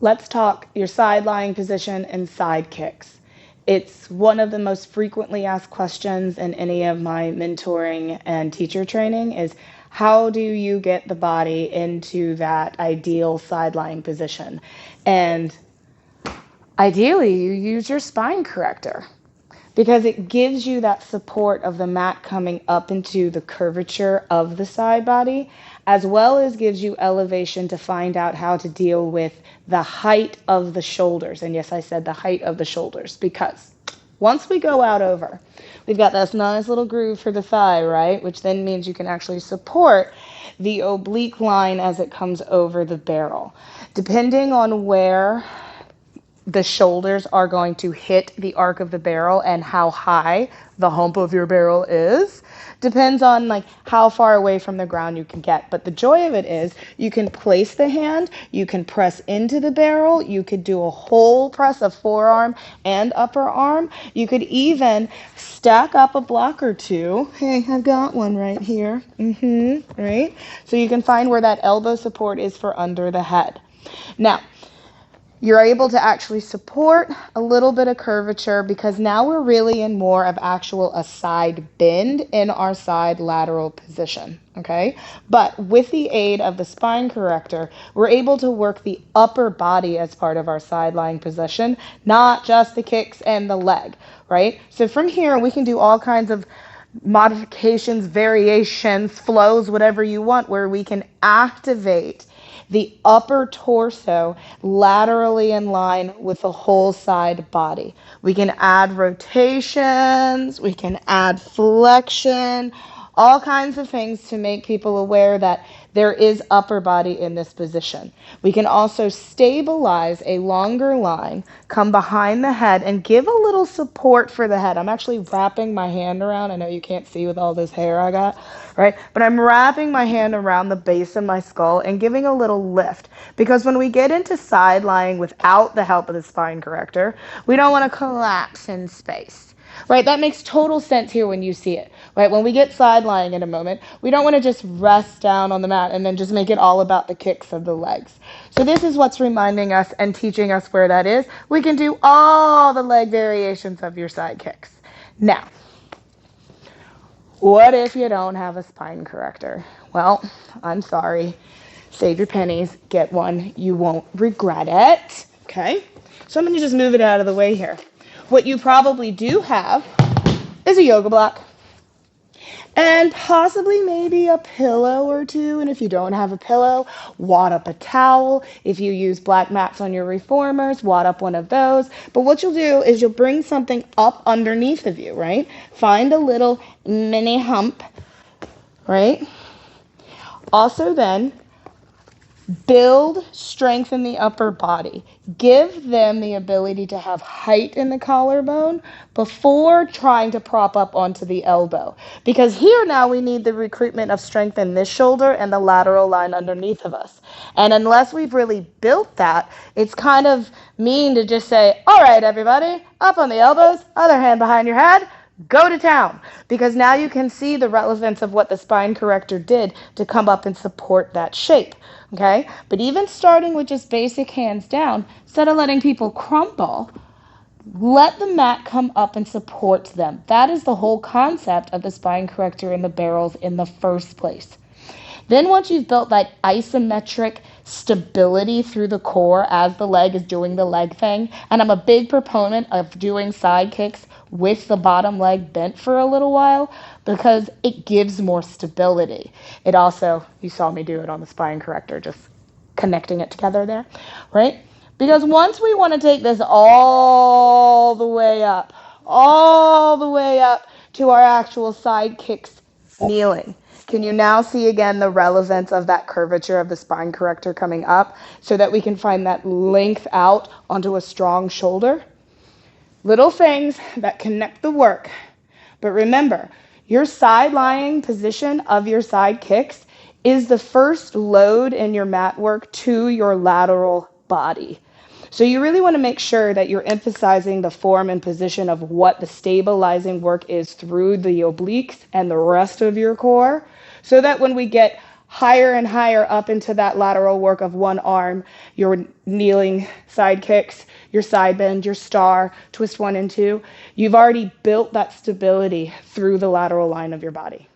Let's talk your side lying position and side kicks. It's one of the most frequently asked questions in any of my mentoring and teacher training is how do you get the body into that ideal side lying position? And ideally, you use your spine corrector because it gives you that support of the mat coming up into the curvature of the side body, as well as gives you elevation to find out how to deal with the height of the shoulders. And yes, I said the height of the shoulders because once we go out over, we've got this nice little groove for the thigh, right? Which then means you can actually support the oblique line as it comes over the barrel. Depending on where the shoulders are going to hit the arc of the barrel and how high the hump of your barrel is depends on like how far away from the ground you can get. But the joy of it is you can place the hand, you can press into the barrel, you could do a whole press of forearm and upper arm. You could even stack up a block or two. Hey, I've got one right here. Right? So you can find where that elbow support is for under the head. Now, you're able to actually support a little bit of curvature because now we're really in more of actual a side bend in our side lateral position, okay? But with the aid of the spine corrector, we're able to work the upper body as part of our side lying position, not just the kicks and the leg, right? So from here, we can do all kinds of modifications, variations, flows, whatever you want, where we can activate the upper torso laterally in line with the whole side body. We can add rotations, we can add flexion, all kinds of things to make people aware that there is upper body in this position. We can also stabilize a longer line, come behind the head, and give a little support for the head. I'm actually wrapping my hand around. I know you can't see with all this hair I got, right? But I'm wrapping my hand around the base of my skull and giving a little lift. Because when we get into side lying without the help of the spine corrector, we don't want to collapse in space. Right, that makes total sense here when you see it. Right, when we get side lying in a moment, we don't want to just rest down on the mat and then just make it all about the kicks of the legs. So this is what's reminding us and teaching us where that is. We can do all the leg variations of your side kicks. Now, what if you don't have a spine corrector? Well, I'm sorry. Save your pennies, get one. You won't regret it. Okay? So I'm going to just move it out of the way here. What you probably do have is a yoga block and possibly maybe a pillow or two. And if you don't have a pillow, wad up a towel. If you use black mats on your reformers, wad up one of those. But what you'll do is you'll bring something up underneath of you, right? Find a little mini hump, right? Also then, build strength in the upper body. Give them the ability to have height in the collarbone before trying to prop up onto the elbow. Because here now we need the recruitment of strength in this shoulder and the lateral line underneath of us. And unless we've really built that, it's kind of mean to just say, all right, everybody, up on the elbows, other hand behind your head, go to town, because now you can see the relevance of what the spine corrector did to come up and support that shape, okay? But even starting with just basic hands down, instead of letting people crumple, let the mat come up and support them. That is the whole concept of the spine corrector and the barrels in the first place. Then once you've built that isometric stability through the core as the leg is doing the leg thing, and I'm a big proponent of doing side kicks with the bottom leg bent for a little while because it gives more stability. It also, you saw me do it on the spine corrector, just connecting it together there, right? Because once we want to take this all the way up to our actual side kicks kneeling, can you now see again the relevance of that curvature of the spine corrector coming up so that we can find that length out onto a strong shoulder? Little things that connect the work. But remember, your side lying position of your side kicks is the first load in your mat work to your lateral body. So you really want to make sure that you're emphasizing the form and position of what the stabilizing work is through the obliques and the rest of your core, so that when we get higher and higher up into that lateral work of one arm, your kneeling side kicks, your side bend, your star, twist 1 and 2, you've already built that stability through the lateral line of your body.